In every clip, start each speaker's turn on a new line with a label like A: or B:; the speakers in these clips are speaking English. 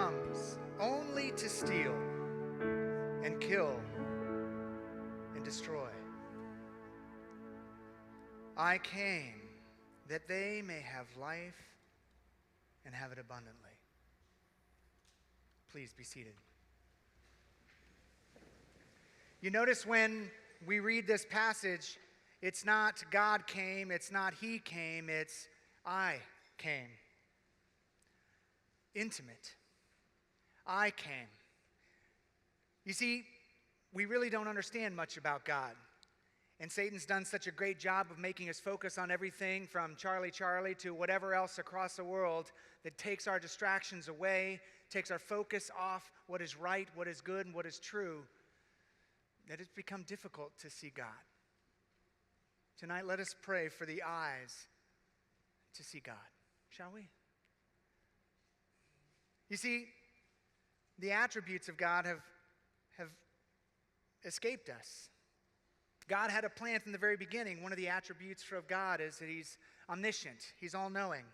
A: comes only to steal and kill and destroy. I came that they may have life and have it abundantly. Please be seated. You notice when we read this passage, it's not God came, it's not He came, it's I came. Intimate. I came. You see, we really don't understand much about God. And Satan's done such a great job of making us focus on everything from Charlie Charlie to whatever else across the world that takes our distractions away, takes our focus off what is right, what is good, and what is true, that it's become difficult to see God. Tonight, let us pray for the eyes to see God, shall we? You see, the attributes of God have escaped us. God had a plan from the very beginning. One of the attributes of God is that He's omniscient. He's all-knowing.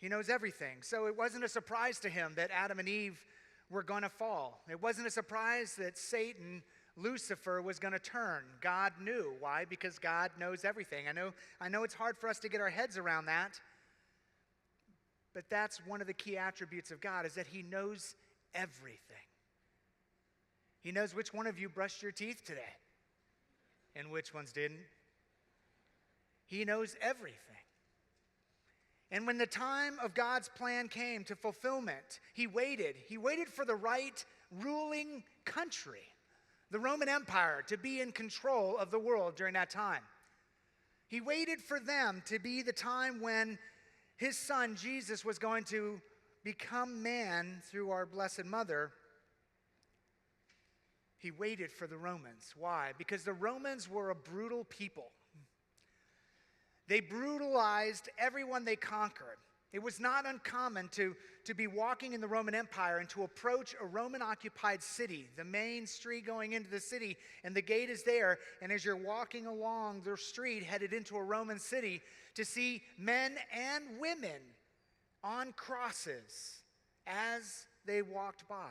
A: He knows everything. So it wasn't a surprise to Him that Adam and Eve were going to fall. It wasn't a surprise that Satan, Lucifer, was going to turn. God knew. Why? Because God knows everything. I know it's hard for us to get our heads around that, but that's one of the key attributes of God, is that He knows everything. He knows which one of you brushed your teeth today and which ones didn't. He knows everything. And when the time of God's plan came to fulfillment, He waited. He waited for the right ruling country, the Roman Empire, to be in control of the world during that time. He waited for them to be the time when His Son, Jesus, was going to become man through our Blessed Mother. He waited for the Romans. Why? Because the Romans were a brutal people. They brutalized everyone they conquered. It was not uncommon to be walking in the Roman Empire and to approach a Roman-occupied city, the main street going into the city, and the gate is there, and as you're walking along the street headed into a Roman city, to see men and women on crosses as they walked by.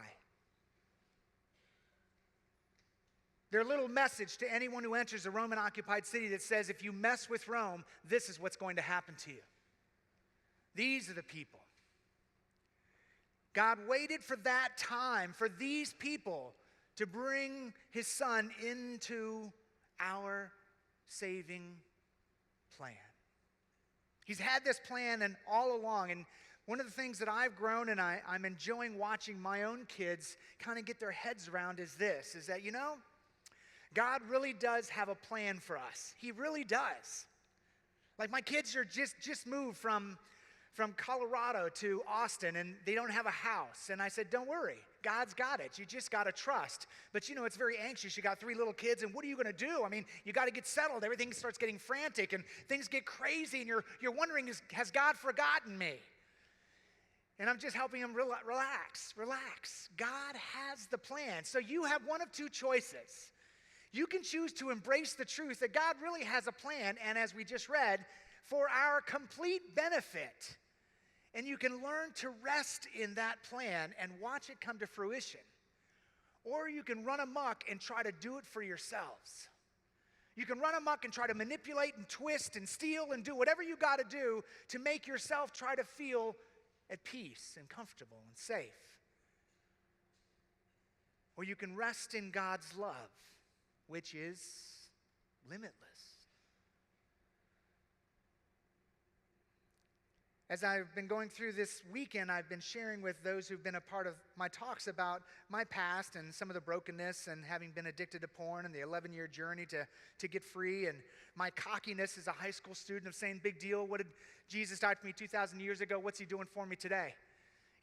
A: Their little message to anyone who enters a Roman-occupied city that says, if you mess with Rome, this is what's going to happen to you. These are the people. God waited for that time, for these people to bring His Son into our saving plan. He's had this plan and all along, and one of the things that I've grown and I'm enjoying watching my own kids kind of get their heads around is this, is that, God really does have a plan for us. He really does. Like my kids are just moved from Colorado to Austin, and they don't have a house. And I said, don't worry, God's got it. You just got to trust. But it's very anxious. You got 3 little kids, and what are you going to do? I mean, you got to get settled. Everything starts getting frantic, and things get crazy, and you're wondering, has God forgotten me? And I'm just helping them relax. God has the plan. So you have one of 2 choices. You can choose to embrace the truth that God really has a plan, and as we just read, for our complete benefit. And you can learn to rest in that plan and watch it come to fruition. Or you can run amok and try to do it for yourselves. You can run amok and try to manipulate and twist and steal and do whatever you got to do to make yourself try to feel at peace and comfortable and safe. Or you can rest in God's love, which is limitless. As I've been going through this weekend, I've been sharing with those who've been a part of my talks about my past and some of the brokenness and having been addicted to porn and the 11-year journey to get free, and my cockiness as a high school student of saying, big deal, what did Jesus die for me 2,000 years ago? What's He doing for me today?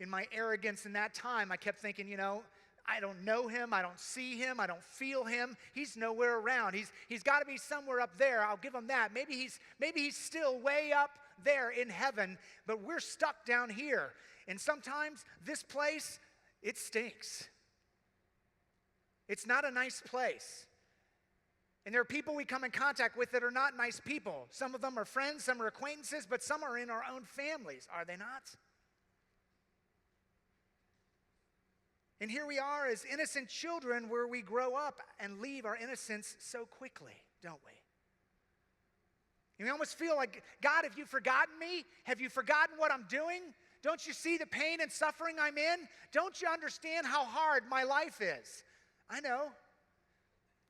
A: In my arrogance in that time, I kept thinking, I don't know Him, I don't see Him, I don't feel Him. He's nowhere around. He's got to be somewhere up there. I'll give Him that. Maybe he's still way up there in heaven, but we're stuck down here. And sometimes this place, it stinks. It's not a nice place. And there are people we come in contact with that are not nice people. Some of them are friends, some are acquaintances, but some are in our own families, are they not? And here we are as innocent children where we grow up and leave our innocence so quickly, don't we? And we almost feel like, God, have you forgotten me? Have you forgotten what I'm doing? Don't you see the pain and suffering I'm in? Don't you understand how hard my life is? I know.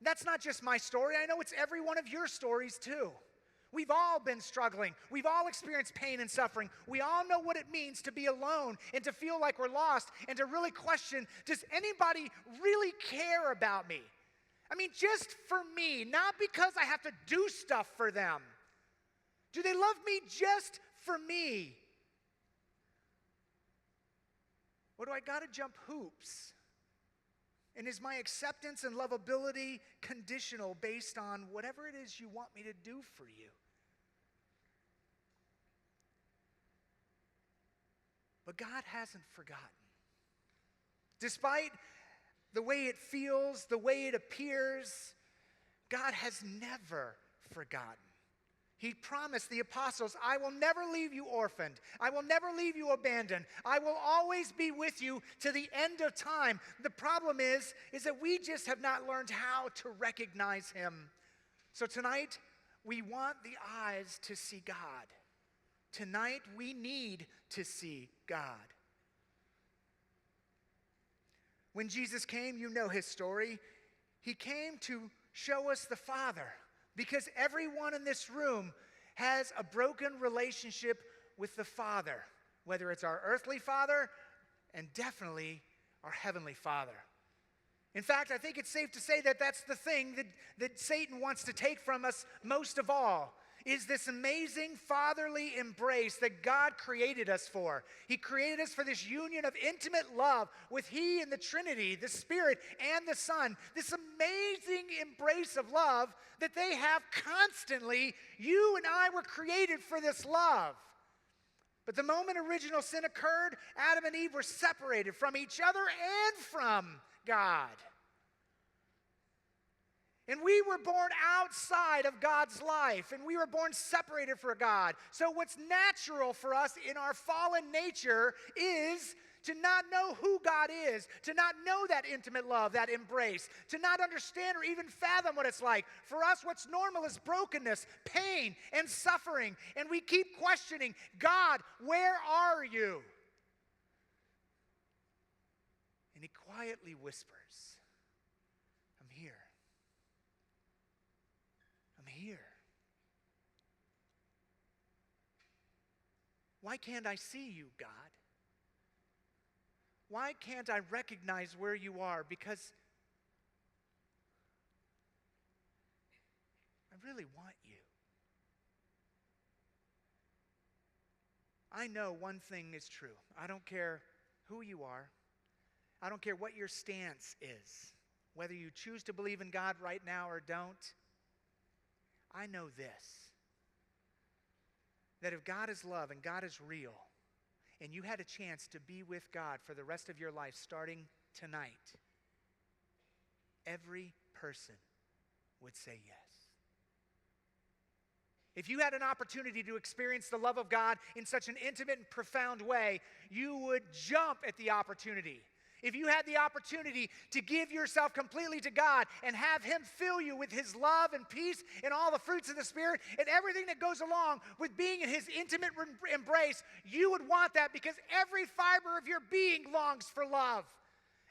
A: That's not just my story. I know it's every one of your stories too. We've all been struggling. We've all experienced pain and suffering. We all know what it means to be alone and to feel like we're lost and to really question, does anybody really care about me? I mean, just for me, not because I have to do stuff for them. Do they love me just for me? Or do I got to jump hoops? And is my acceptance and lovability conditional based on whatever it is you want me to do for you? But God hasn't forgotten. Despite the way it feels, the way it appears, God has never forgotten. He promised the apostles, I will never leave you orphaned. I will never leave you abandoned. I will always be with you to the end of time. The problem is that we just have not learned how to recognize him. So tonight, we want the eyes to see God. Tonight, we need to see God. When Jesus came, you know his story. He came to show us the Father. Because everyone in this room has a broken relationship with the Father, whether it's our earthly father and definitely our heavenly Father. In fact, I think it's safe to say that that's the thing that Satan wants to take from us most of all, is this amazing fatherly embrace that God created us for. He created us for this union of intimate love with He and the Trinity, the Spirit and the Son. This amazing embrace of love that they have constantly. You and I were created for this love. But the moment original sin occurred, Adam and Eve were separated from each other and from God. And we were born outside of God's life, and we were born separated from God. So what's natural for us in our fallen nature is to not know who God is, to not know that intimate love, that embrace, to not understand or even fathom what it's like. For us, what's normal is brokenness, pain, and suffering. And we keep questioning, God, where are you? And He quietly whispers, I'm here. Here. Why can't I see you, God? Why can't I recognize where you are? Because I really want you. I know one thing is true. I don't care who you are. I don't care what your stance is. Whether you choose to believe in God right now or don't. I know this, that if God is love and God is real, and you had a chance to be with God for the rest of your life starting tonight, every person would say yes. If you had an opportunity to experience the love of God in such an intimate and profound way, you would jump at the opportunity. If you had the opportunity to give yourself completely to God and have Him fill you with His love and peace and all the fruits of the Spirit and everything that goes along with being in His intimate embrace, you would want that because every fiber of your being longs for love.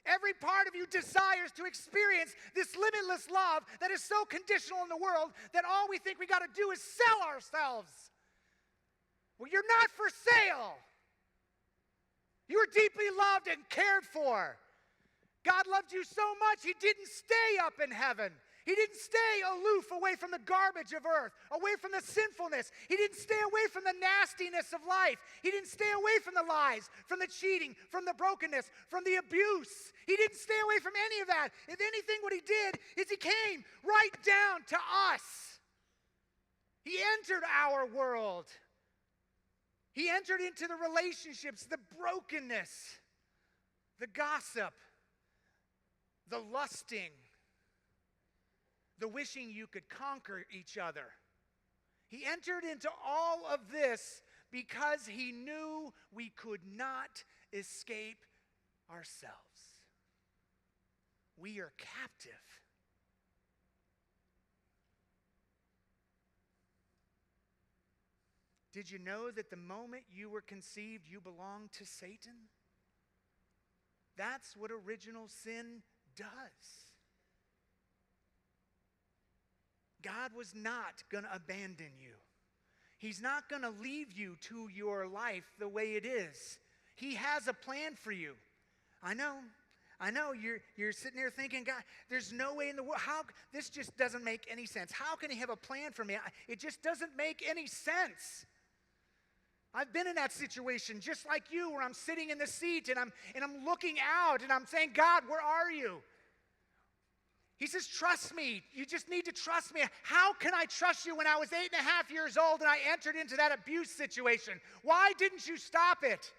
A: Every part of you desires to experience this limitless love that is so conditional in the world that all we think we got to do is sell ourselves. Well, you're not for sale. You were deeply loved and cared for. God loved you so much, He didn't stay up in heaven. He didn't stay aloof away from the garbage of earth, away from the sinfulness. He didn't stay away from the nastiness of life. He didn't stay away from the lies, from the cheating, from the brokenness, from the abuse. He didn't stay away from any of that. If anything, what He did is He came right down to us. He entered our world. He entered into the relationships, the brokenness, the gossip, the lusting, the wishing you could conquer each other. He entered into all of this because He knew we could not escape ourselves. we are captive. Did you know that the moment you were conceived, you belonged to Satan? That's what original sin does. God was not going to abandon you. He's not going to leave you to your life the way it is. He has a plan for you. I know you're sitting there thinking, God, there's no way in the world. This just doesn't make any sense. How can he have a plan for me? It just doesn't make any sense. I've been in that situation just like you, where I'm sitting in the seat and I'm looking out and I'm saying, God, where are you? He says, trust me. You just need to trust me. How can I trust you when I was 8.5 years old and I entered into that abuse situation? Why didn't you stop it?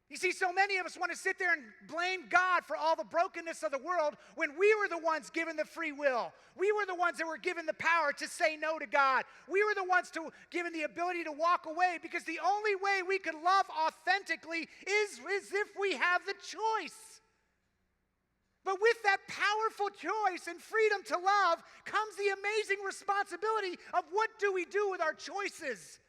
A: You see, so many of us want to sit there and blame God for all the brokenness of the world when we were the ones given the free will. We were the ones that were given the power to say no to God. We were the ones given the ability to walk away, because the only way we could love authentically is if we have the choice. But with that powerful choice and freedom to love comes the amazing responsibility of what do we do with our choices?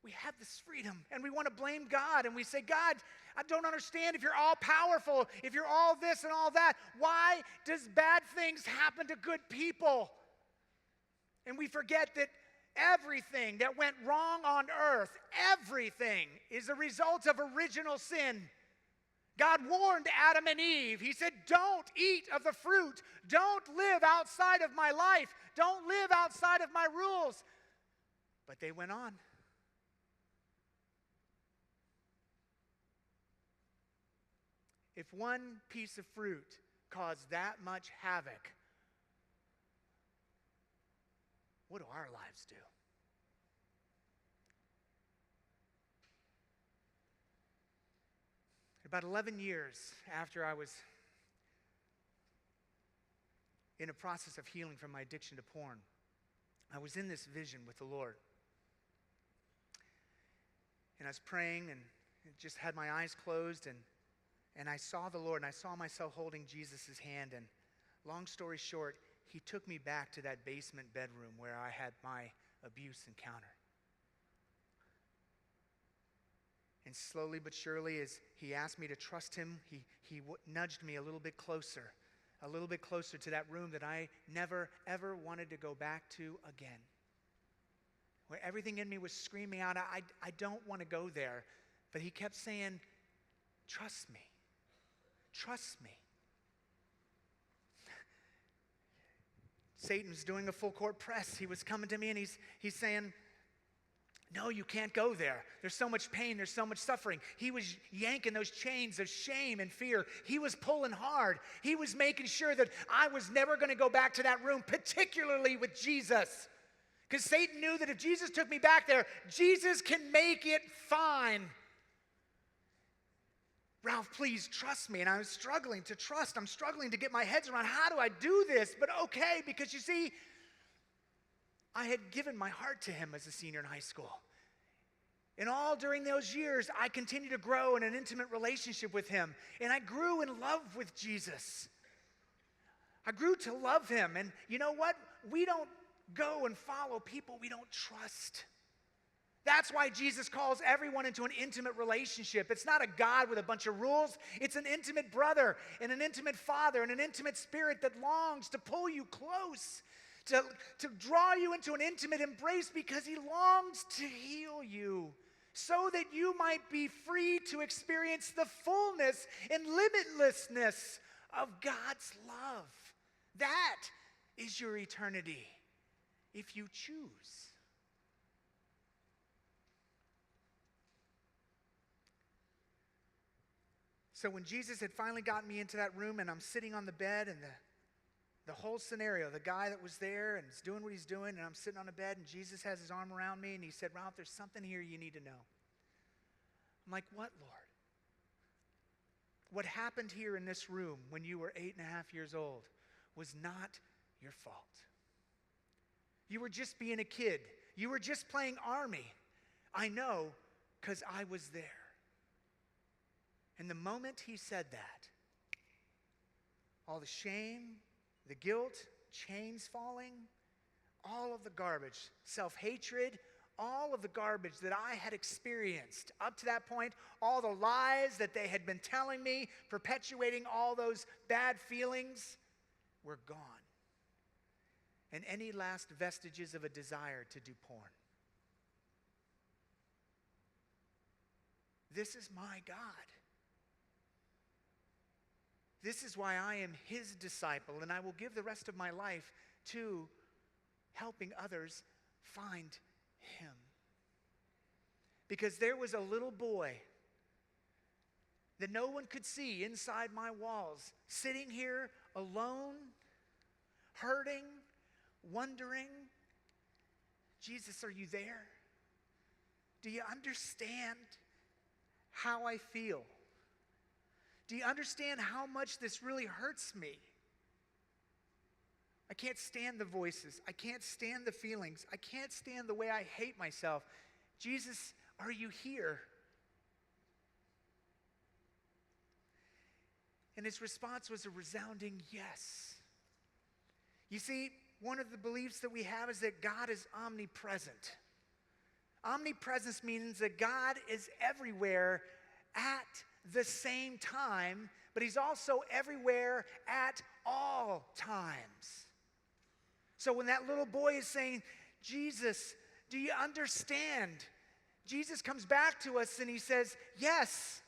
A: We have this freedom, and we want to blame God, and we say, God, I don't understand. If you're all powerful, if you're all this and all that, why does bad things happen to good people? And we forget that everything that went wrong on earth, everything is a result of original sin. God warned Adam and Eve. He said, don't eat of the fruit. Don't live outside of my life. Don't live outside of my rules. But they went on. If one piece of fruit caused that much havoc, what do our lives do? About 11 years after I was in a process of healing from my addiction to porn, I was in this vision with the Lord. And I was praying and just had my eyes closed, and I saw the Lord, and I saw myself holding Jesus' hand. And long story short, he took me back to that basement bedroom where I had my abuse encounter. And slowly but surely, as he asked me to trust him, he nudged me a little bit closer to that room that I never, ever wanted to go back to again. Where everything in me was screaming out, I don't want to go there. But he kept saying, trust me. Trust me. Satan's doing a full court press. He was coming to me and he's saying, no, you can't go there. There's so much pain. There's so much suffering. He was yanking those chains of shame and fear. He was pulling hard. He was making sure that I was never going to go back to that room, particularly with Jesus. Because Satan knew that if Jesus took me back there, Jesus can make it fine. Ralph, please trust me. And I was struggling to trust. I'm struggling to get my head around, how do I do this? But okay, because you see, I had given my heart to him as a senior in high school. And all during those years, I continued to grow in an intimate relationship with him. And I grew in love with Jesus. I grew to love him. And you know what? We don't go and follow people we don't trust. That's why Jesus calls everyone into an intimate relationship. It's not a God with a bunch of rules. It's an intimate brother and an intimate father and an intimate spirit that longs to pull you close, to draw you into an intimate embrace, because he longs to heal you so that you might be free to experience the fullness and limitlessness of God's love. That is your eternity if you choose. So when Jesus had finally gotten me into that room and I'm sitting on the bed, and the whole scenario, the guy that was there and is doing what he's doing, and I'm sitting on the bed and Jesus has his arm around me and he said, Ralph, there's something here you need to know. I'm like, what, Lord? What happened here in this room when you were 8.5 years old was not your fault. You were just being a kid. You were just playing army. I know, because I was there. And the moment he said that, all the shame, the guilt, chains falling, all of the garbage, self-hatred, all of the garbage that I had experienced up to that point, all the lies that they had been telling me, perpetuating all those bad feelings, were gone. And any last vestiges of a desire to do porn. This is my God. This is why I am his disciple, and I will give the rest of my life to helping others find him. Because there was a little boy that no one could see inside my walls, sitting here alone, hurting, wondering, Jesus, are you there? Do you understand how I feel? Do you understand how much this really hurts me? I can't stand the voices. I can't stand the feelings. I can't stand the way I hate myself. Jesus, are you here? And his response was a resounding yes. You see, one of the beliefs that we have is that God is omnipresent. Omnipresence means that God is everywhere at the same time, but he's also everywhere at all times. So when that little boy is saying, Jesus, do you understand? Jesus comes back to us and he says, yes,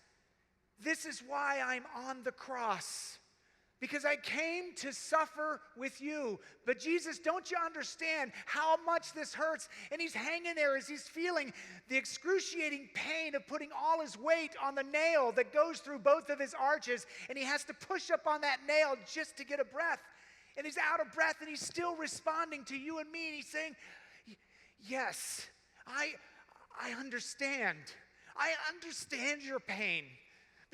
A: this is why I'm on the cross. Because I came to suffer with you. But Jesus, don't you understand how much this hurts? And he's hanging there as he's feeling the excruciating pain of putting all his weight on the nail that goes through both of his arches. And he has to push up on that nail just to get a breath. And he's out of breath and he's still responding to you and me. And he's saying, yes, I understand. I understand your pain.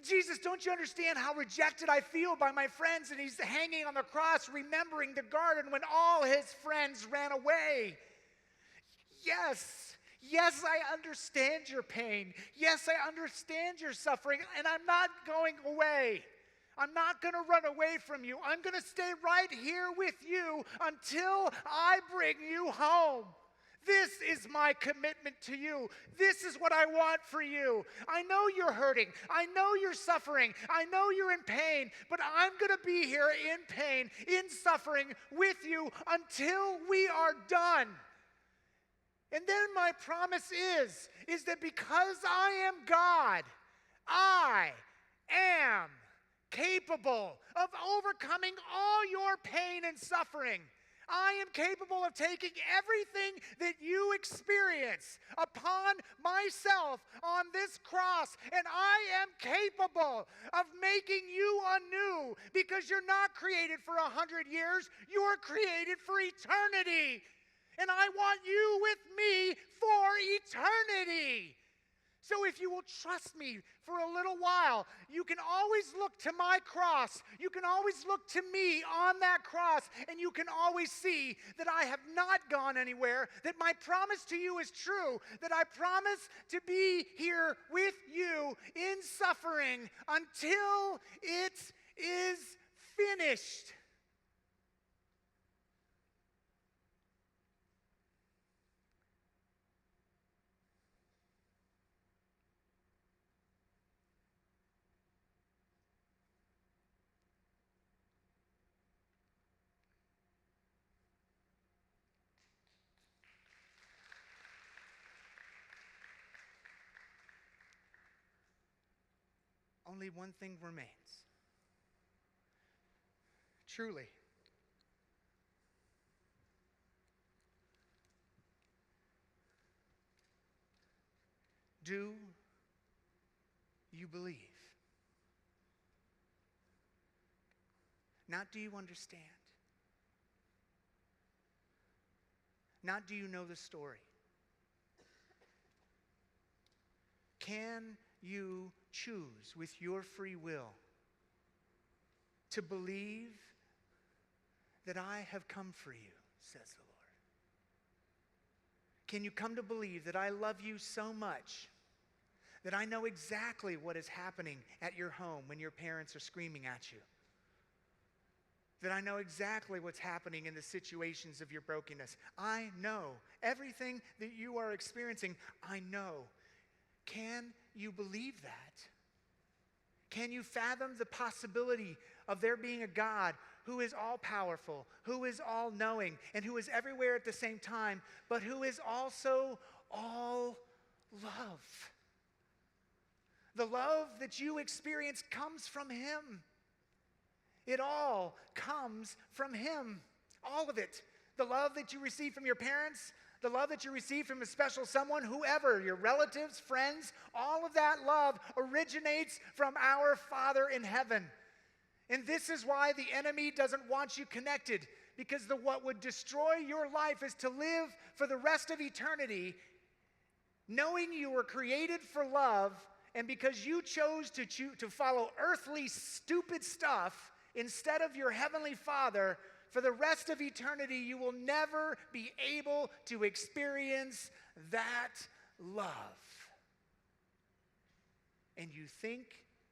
A: Jesus, don't you understand how rejected I feel by my friends? And he's hanging on the cross, remembering the garden when all his friends ran away. Yes, I understand your pain. Yes, I understand your suffering, and I'm not going away. I'm not going to run away from you. I'm going to stay right here with you until I bring you home. This is my commitment to you. This is what I want for you. I know you're hurting. I know you're suffering. I know you're in pain, but I'm going to be here in pain, in suffering with you until we are done. And then my promise is that because I am God, I am capable of overcoming all your pain and suffering. I am capable of taking everything that you experience upon myself on this cross, and I am capable of making you anew, because you're not created for 100 years, you're created for eternity. And I want you with me for eternity. So if you will trust me for a little while, you can always look to my cross. You can always look to me on that cross, and you can always see that I have not gone anywhere, that my promise to you is true, that I promise to be here with you in suffering until it is finished. Only one thing remains. Truly. Do you believe? Not do you understand? Not do you know the story? Can you choose with your free will to believe that I have come for you, says the Lord? Can you come to believe that I love you so much that I know exactly what is happening at your home when your parents are screaming at you. That I know exactly what's happening in the situations of your brokenness. I know everything that you are experiencing. I know. Can you believe that? Can you fathom the possibility of there being a God who is all-powerful, who is all-knowing, and who is everywhere at the same time, but who is also all love? The love that you experience comes from Him. It all comes from Him. All of it. The love that you receive from your parents, the love that you receive from a special someone, whoever, your relatives, friends, all of that love originates from our Father in heaven. And this is why the enemy doesn't want you connected, because what would destroy your life is to live for the rest of eternity knowing you were created for love, and because you chose to follow earthly stupid stuff instead of your heavenly Father, for the rest of eternity you will never be able to experience that love. And you think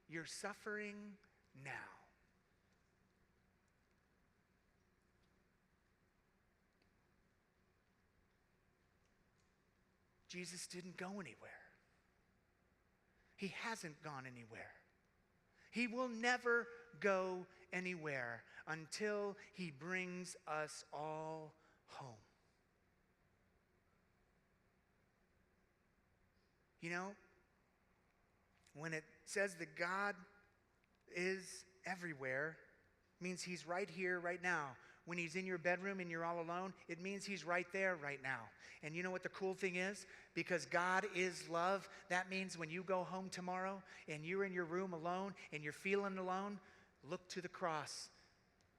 A: you're suffering now. Jesus didn't go anywhere. He hasn't gone anywhere. He will never go anywhere until He brings us all home. You know, when it says that God is everywhere, it means He's right here, right now. When He's in your bedroom and you're all alone, it means He's right there right now. And you know what the cool thing is? Because God is love, that means when you go home tomorrow and you're in your room alone and you're feeling alone, look to the cross.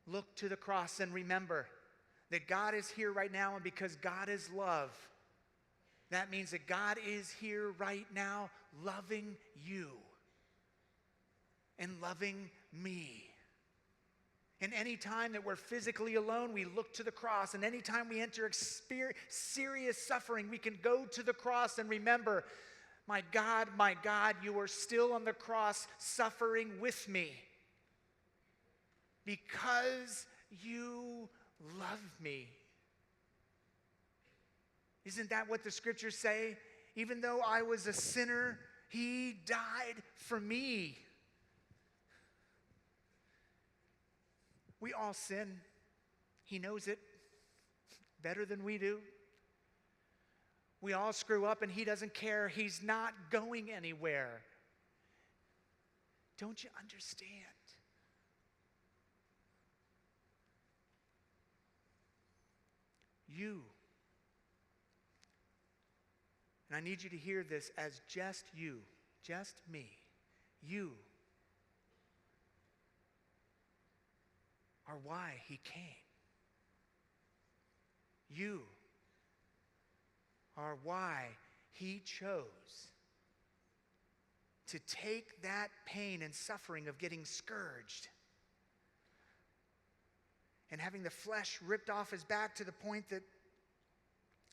A: Look to the cross and remember that God is here right now, and because God is love, that means that God is here right now loving you and loving me. And any time that we're physically alone, we look to the cross. And any time we enter serious suffering, we can go to the cross and remember, my God, you are still on the cross suffering with me because you love me. Isn't that what the scriptures say? Even though I was a sinner, He died for me. We all sin. He knows it better than we do. We all screw up and He doesn't care. He's not going anywhere. Don't you understand? You, and I need you to hear this as just you, just me, you are why He came. You are why He chose to take that pain and suffering of getting scourged and having the flesh ripped off His back to the point that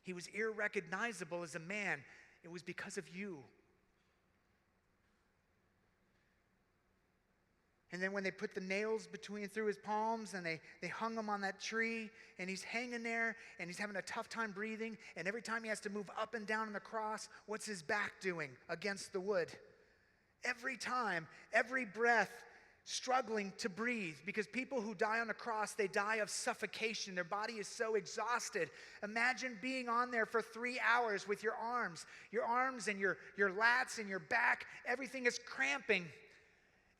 A: He was irrecognizable as a man. It was because of you. And then when they put the nails through His palms and they hung Him on that tree, and He's hanging there and He's having a tough time breathing, and every time He has to move up and down on the cross, what's His back doing against the wood? Every time, every breath, struggling to breathe, because people who die on the cross, they die of suffocation. Their body is so exhausted. Imagine being on there for 3 hours with your arms and your lats and your back. Everything is cramping.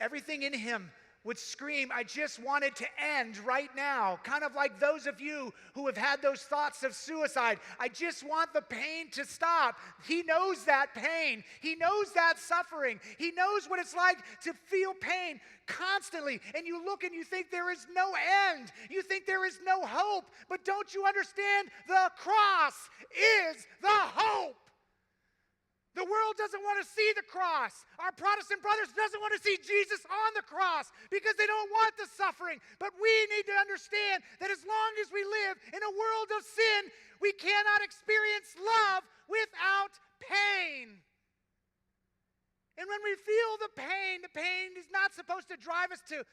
A: Everything in Him would scream, I just want it to end right now. Kind of like those of you who have had those thoughts of suicide. I just want the pain to stop. He knows that pain. He knows that suffering. He knows what it's like to feel pain constantly. And you look and you think there is no end. You think there is no hope. But don't you understand? The cross is the hope. The world doesn't want to see the cross. Our Protestant brothers doesn't want to see Jesus on the cross because they don't want the suffering. But we need to understand that as long as we live in a world of sin, we cannot experience love without pain. And when we feel the pain is not supposed to drive us to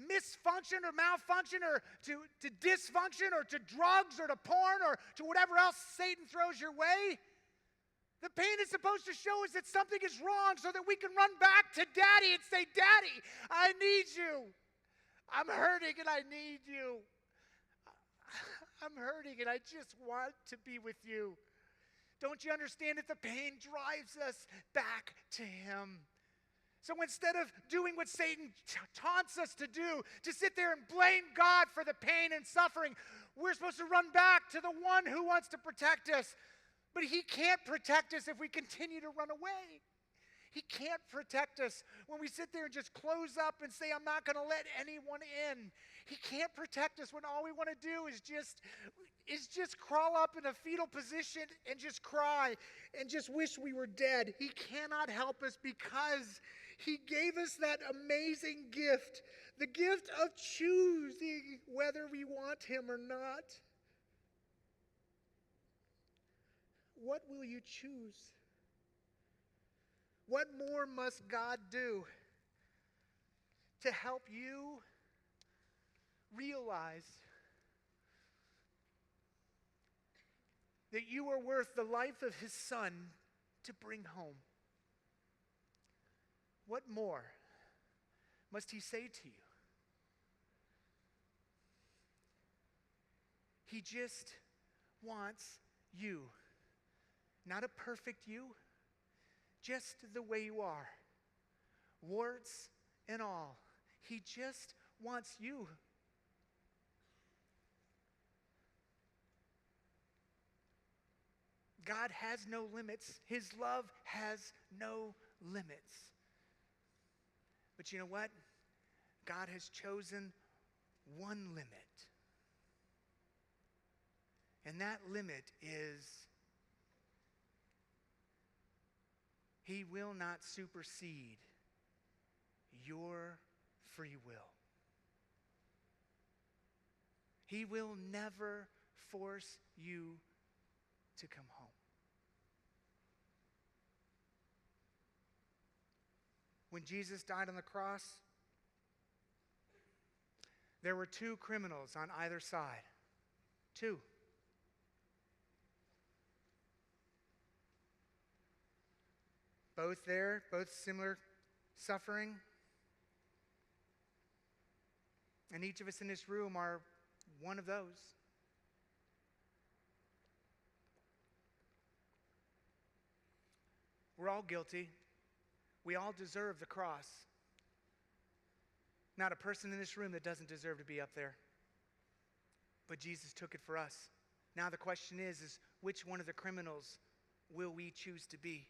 A: misfunction or malfunction or to dysfunction or to drugs or to porn or to whatever else Satan throws your way. The pain is supposed to show us that something is wrong so that we can run back to Daddy and say, Daddy, I need you. I'm hurting and I need you. I'm hurting and I just want to be with you. Don't you understand that the pain drives us back to Him? So instead of doing what Satan taunts us to do, to sit there and blame God for the pain and suffering, we're supposed to run back to the one who wants to protect us. But He can't protect us if we continue to run away. He can't protect us when we sit there and just close up and say, I'm not going to let anyone in. He can't protect us when all we want to do is just crawl up in a fetal position and just cry and just wish we were dead. He cannot help us because He gave us that amazing gift, the gift of choosing whether we want Him or not. What will you choose? What more must God do to help you realize that you are worth the life of His Son to bring home? What more must He say to you? He just wants you. Not a perfect you, just the way you are. Warts and all. He just wants you. God has no limits. His love has no limits. But you know what? God has chosen one limit. And that limit is He will not supersede your free will. He will never force you to come home. When Jesus died on the cross, there were two criminals on either side. Two. Both there, both similar suffering. And each of us in this room are one of those. We're all guilty. We all deserve the cross. Not a person in this room that doesn't deserve to be up there. But Jesus took it for us. Now the question is which one of the criminals will we choose to be?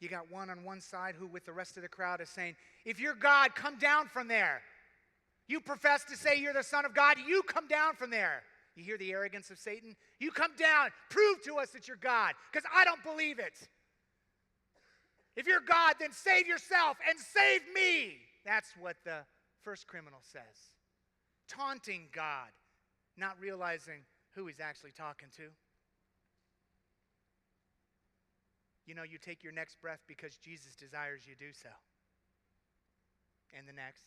A: You got one on one side who with the rest of the crowd is saying, if you're God, come down from there. You profess to say you're the Son of God, you come down from there. You hear the arrogance of Satan? You come down, prove to us that you're God, because I don't believe it. If you're God, then save yourself and save me. That's what the first criminal says. Taunting God, not realizing who he's actually talking to. You know, you take your next breath because Jesus desires you do so. And the next,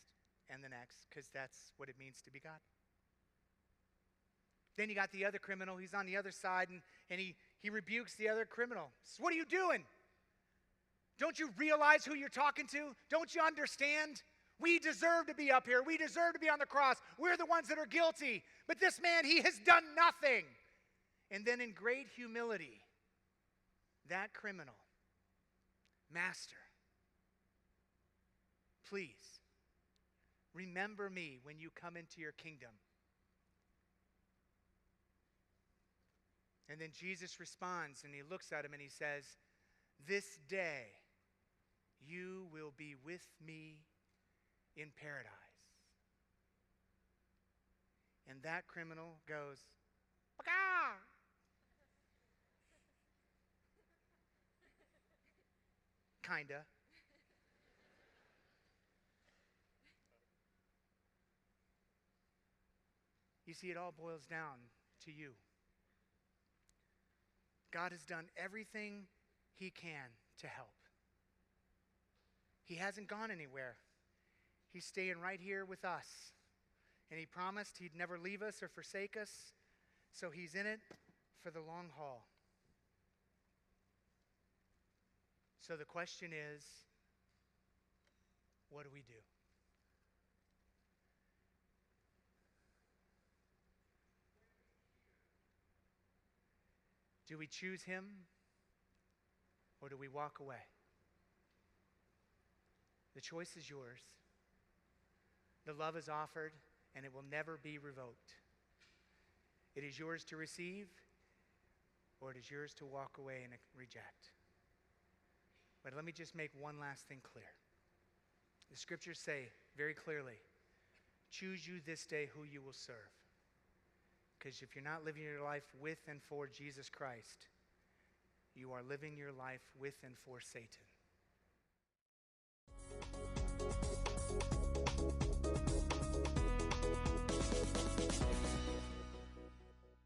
A: because that's what it means to be God. Then you got the other criminal. He's on the other side, and he rebukes the other criminal. Says, what are you doing? Don't you realize who you're talking to? Don't you understand? We deserve to be up here. We deserve to be on the cross. We're the ones that are guilty. But this man, he has done nothing. And then in great humility, that criminal, Master, please, remember me when you come into your kingdom. And then Jesus responds and he looks at him and he says, this day you will be with me in paradise. And that criminal goes, Baka! Kinda. You see, it all boils down to you. God has done everything he can to help. He hasn't gone anywhere. He's staying right here with us. And he promised he'd never leave us or forsake us. So he's in it for the long haul. So the question is, what do we do? Do we choose him, or do we walk away? The choice is yours. The love is offered, and it will never be revoked. It is yours to receive, or it is yours to walk away and reject. But let me just make one last thing clear. The scriptures say very clearly, choose you this day who you will serve. Because if you're not living your life with and for Jesus Christ, you are living your life with and for Satan.